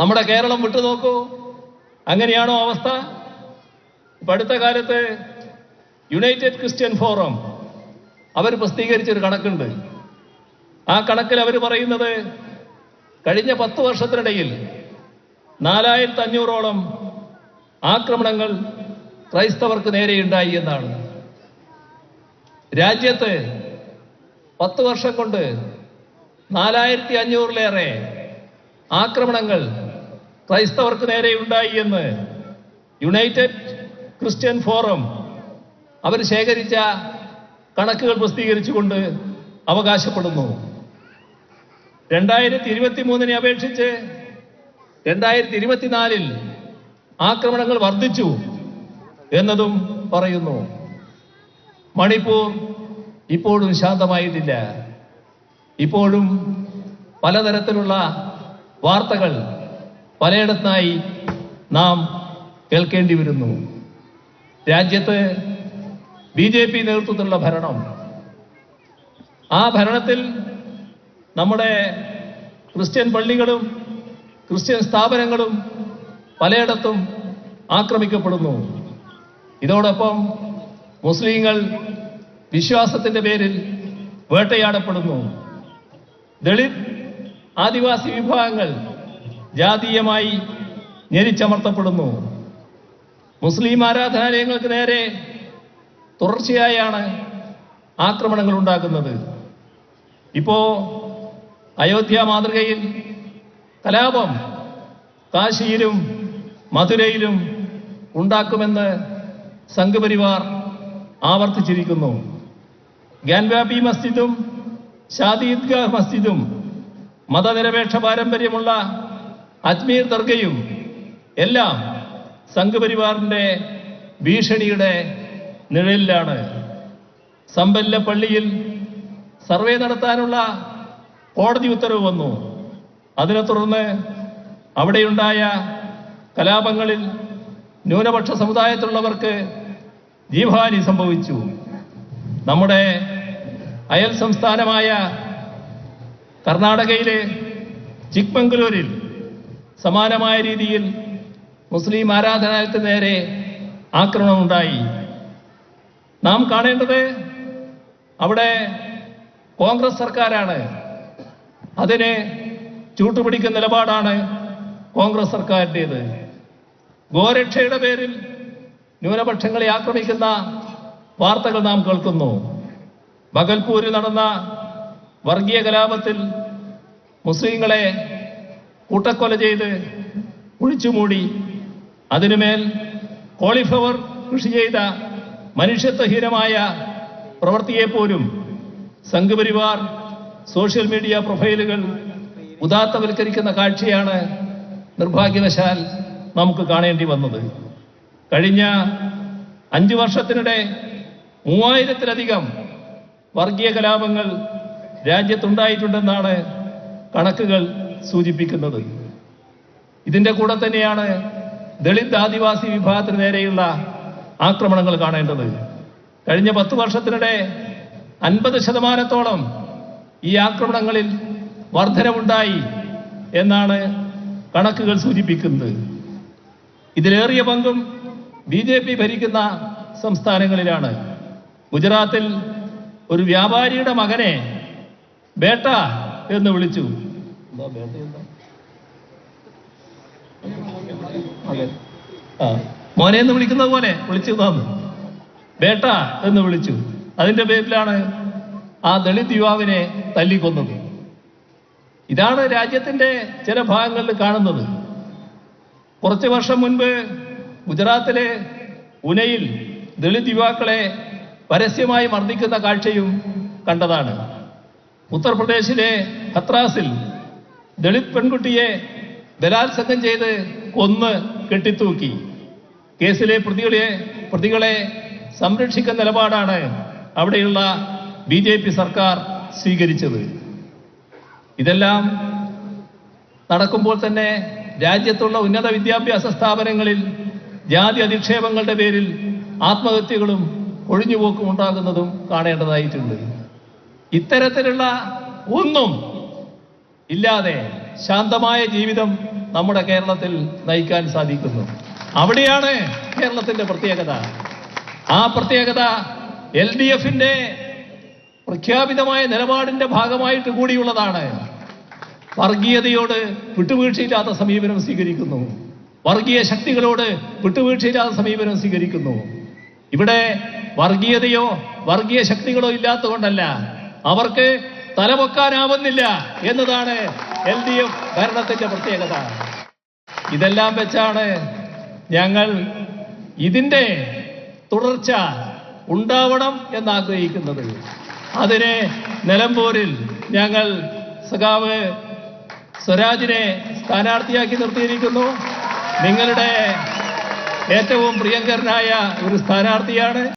നമ്മുടെ കേരളം വിട്ടുനോക്കൂ, അങ്ങനെയാണോ അവസ്ഥ? ഇപ്പം അടുത്ത കാലത്ത് യുണൈറ്റഡ് ക്രിസ്ത്യൻ ഫോറം അവർ പ്രസിദ്ധീകരിച്ചൊരു കണക്കുണ്ട്. ആ കണക്കിൽ അവർ പറയുന്നത് കഴിഞ്ഞ 10 വർഷത്തിനിടയിൽ 4500ഓളം ആക്രമണങ്ങൾ ക്രൈസ്തവർക്ക് നേരെയുണ്ടായി എന്നാണ്. രാജ്യത്ത് 10 വർഷം കൊണ്ട് 4500-ലേറെ ആക്രമണങ്ങൾ ക്രൈസ്തവർക്ക് നേരെയുണ്ടായി എന്ന് യുണൈറ്റഡ് ക്രിസ്ത്യൻ ഫോറം അവർ ശേഖരിച്ച കണക്കുകൾ പ്രസിദ്ധീകരിച്ചുകൊണ്ട് അവകാശപ്പെടുന്നു. 2023 അപേക്ഷിച്ച് 2024 ആക്രമണങ്ങൾ വർദ്ധിച്ചു എന്നതും പറയുന്നു. മണിപ്പൂർ ഇപ്പോഴും ശാന്തമായിട്ടില്ല. ഇപ്പോഴും പലതരത്തിലുള്ള വാർത്തകൾ പലയിടത്തായി നാം കേൾക്കേണ്ടി വരുന്നു. രാജ്യത്ത് BJP നേതൃത്വത്തിലുള്ള ഭരണം, ആ ഭരണത്തിൽ നമ്മുടെ ക്രിസ്ത്യൻ പള്ളികളും ക്രിസ്ത്യൻ സ്ഥാപനങ്ങളും പലയിടത്തും ആക്രമിക്കപ്പെടുന്നു. ഇതോടൊപ്പം മുസ്ലിങ്ങൾ വിശ്വാസത്തിന്റെ പേരിൽ വേട്ടയാടപ്പെടുന്നു. ദളിത് ആദിവാസി വിഭാഗങ്ങൾ ജാതീയമായി ഞെരിച്ചമർത്തപ്പെടുന്നു. മുസ്ലിം ആരാധനാലയങ്ങൾക്ക് നേരെ തുടർച്ചയായാണ് ആക്രമണങ്ങൾ ഉണ്ടാക്കുന്നത്. ഇപ്പോ അയോധ്യ മാതൃകയിൽ കലാപം കാശിയിലും മധുരയിലും ഉണ്ടാക്കുമെന്ന് സംഘപരിവാർ ആവർത്തിച്ചിരിക്കുന്നു. ഗ്യാൻവാപി മസ്ജിദും ഷാദി ഈദ്ഗാഹ് മസ്ജിദും മതനിരപേക്ഷ പാരമ്പര്യമുള്ള അജ്മീർ ദർഗയും എല്ലാം സംഘപരിവാറിന്റെ ഭീഷണിയുടെ നിഴലിലാണ്. സമ്പല്ല പള്ളിയിൽ സർവേ നടത്താനുള്ള കോടതി ഉത്തരവ് വന്നു. അതിനെ തുടർന്ന് അവിടെയുണ്ടായ കലാപങ്ങളിൽ ന്യൂനപക്ഷ സമുദായത്തിലുള്ളവർക്ക് ജീവഹാനി സംഭവിച്ചു. നമ്മുടെ അയൽ സംസ്ഥാനമായ കർണാടകയിലെ ചിക്മംഗളൂരിൽ സമാനമായ രീതിയിൽ മുസ്ലിം ആരാധനാലയത്തിന് നേരെ ആക്രമണമുണ്ടായി. നാം കാണേണ്ടത് അവിടെ കോൺഗ്രസ് സർക്കാരാണ്. അതിന് ചൂട്ടുപിടിക്കുന്ന നിലപാടാണ് കോൺഗ്രസ് സർക്കാരിൻ്റേത്. ഗോരക്ഷയുടെ പേരിൽ ന്യൂനപക്ഷങ്ങളെ ആക്രമിക്കുന്ന വാർത്തകൾ നാം കേൾക്കുന്നു. ഭഗൽപൂരിൽ നടന്ന വർഗീയ കലാപത്തിൽ മുസ്ലിങ്ങളെ കൂട്ടക്കൊല ചെയ്ത് കുഴിച്ചുമൂടി. അതിനുമേൽ കോളിഫ്ലവർ കൃഷി ചെയ്ത മനുഷ്യത്വഹീനമായ പ്രവൃത്തിയെപ്പോലും സംഘപരിവാർ സോഷ്യൽ മീഡിയ പ്രൊഫൈലുകൾ ഉദാത്തവൽക്കരിക്കുന്ന കാഴ്ചയാണ് നിർഭാഗ്യവശാൽ നമുക്ക് കാണേണ്ടി വന്നത്. കഴിഞ്ഞ 5 വർഷത്തിനിടെ 3000-ത്തിലധികം വർഗീയ കലാപങ്ങൾ രാജ്യത്തുണ്ടായിട്ടുണ്ടെന്നാണ് കണക്കുകൾ സൂചിപ്പിക്കുന്നത്. ഇതിൻ്റെ കൂടെ തന്നെയാണ് ദളിത് ആദിവാസി വിഭാഗത്തിന് നേരെയുള്ള ആക്രമണങ്ങൾ കാണേണ്ടത്. കഴിഞ്ഞ 10 വർഷത്തിനിടെ 50% ഈ ആക്രമണങ്ങളിൽ വർധനവുണ്ടായി എന്നാണ് കണക്കുകൾ സൂചിപ്പിക്കുന്നത്. ഇതിലേറിയ പങ്കും BJP ഭരിക്കുന്ന സംസ്ഥാനങ്ങളിലാണ്. ഗുജറാത്തിൽ ഒരു വ്യാപാരിയുടെ മകനെ ബേട്ട എന്ന് വിളിച്ചു. മോനെ എന്ന് വിളിക്കുന്നത് പോലെ വിളിച്ചു തന്നു. ബേട്ട എന്ന് വിളിച്ചു. അതിന്റെ പേരിലാണ് ആ ദളിത് യുവാവിനെ തല്ലിക്കൊന്നത്. ഇതാണ് രാജ്യത്തിന്റെ ചില ഭാഗങ്ങളിൽ കാണുന്നത്. കുറച്ച് വർഷം മുൻപ് ഗുജറാത്തിലെ ഉനയിൽ ദളിത് യുവാക്കളെ പരസ്യമായി മർദ്ദിക്കുന്ന കാഴ്ചയും കണ്ടതാണ്. ഉത്തർപ്രദേശിലെ ഹത്രാസിൽ ദളിത് പെൺകുട്ടിയെ ബലാത്സംഗം ചെയ്ത് കൊന്ന് കെട്ടിത്തൂക്കി. കേസിലെ പ്രതികളെ സംരക്ഷിക്കുന്ന നിലപാടാണ് അവിടെയുള്ള BJP സർക്കാർ സ്വീകരിച്ചത്. ഇതെല്ലാം നടക്കുമ്പോൾ തന്നെ രാജ്യത്തുള്ള ഉന്നത വിദ്യാഭ്യാസ സ്ഥാപനങ്ങളിൽ ജാതി അധിക്ഷേപങ്ങളുടെ പേരിൽ ആത്മഹത്യകളും ഒഴിഞ്ഞുപോക്കും ഉണ്ടാകുന്നതും കാണേണ്ടതായിട്ടുണ്ട്. ഇത്തരത്തിലുള്ള ഒന്നും ഇല്ലാതെ ശാന്തമായ ജീവിതം നമ്മുടെ കേരളത്തിൽ നയിക്കാൻ സാധിക്കുന്നു. അവിടെയാണ് കേരളത്തിന്റെ പ്രത്യേകത. ആ പ്രത്യേകത LDFന്റെ പ്രഖ്യാപിതമായ നിലപാടിന്റെ ഭാഗമായിട്ട് കൂടിയുള്ളതാണ്. വർഗീയതയോട് വിട്ടുവീഴ്ചയില്ലാത്ത സമീപനം സ്വീകരിക്കുന്നു. വർഗീയ ശക്തികളോട് വിട്ടുവീഴ്ചയില്ലാത്ത സമീപനം സ്വീകരിക്കുന്നു. ഇവിടെ വർഗീയതയോ വർഗീയ ശക്തികളോ ഇല്ലാത്തതുകൊണ്ടല്ല, അവർക്ക് തലപൊക്കാനാവുന്നില്ല എന്നതാണ് LDF ഭരണത്തിന്റെ പ്രത്യേകത. ഇതെല്ലാം വെച്ചാണ് ഞങ്ങൾ ഇതിന്റെ തുടർച്ച ഉണ്ടാവണം എന്നാഗ്രഹിക്കുന്നത്. അതിനെ നിലമ്പൂരിൽ ഞങ്ങൾ സഖാവ് സ്വരാജിനെ സ്ഥാനാർത്ഥിയാക്കി നിർത്തിയിരിക്കുന്നു. നിങ്ങളുടെ ഏറ്റവും പ്രിയങ്കരനായ ഒരു സ്ഥാനാർത്ഥിയാണ്.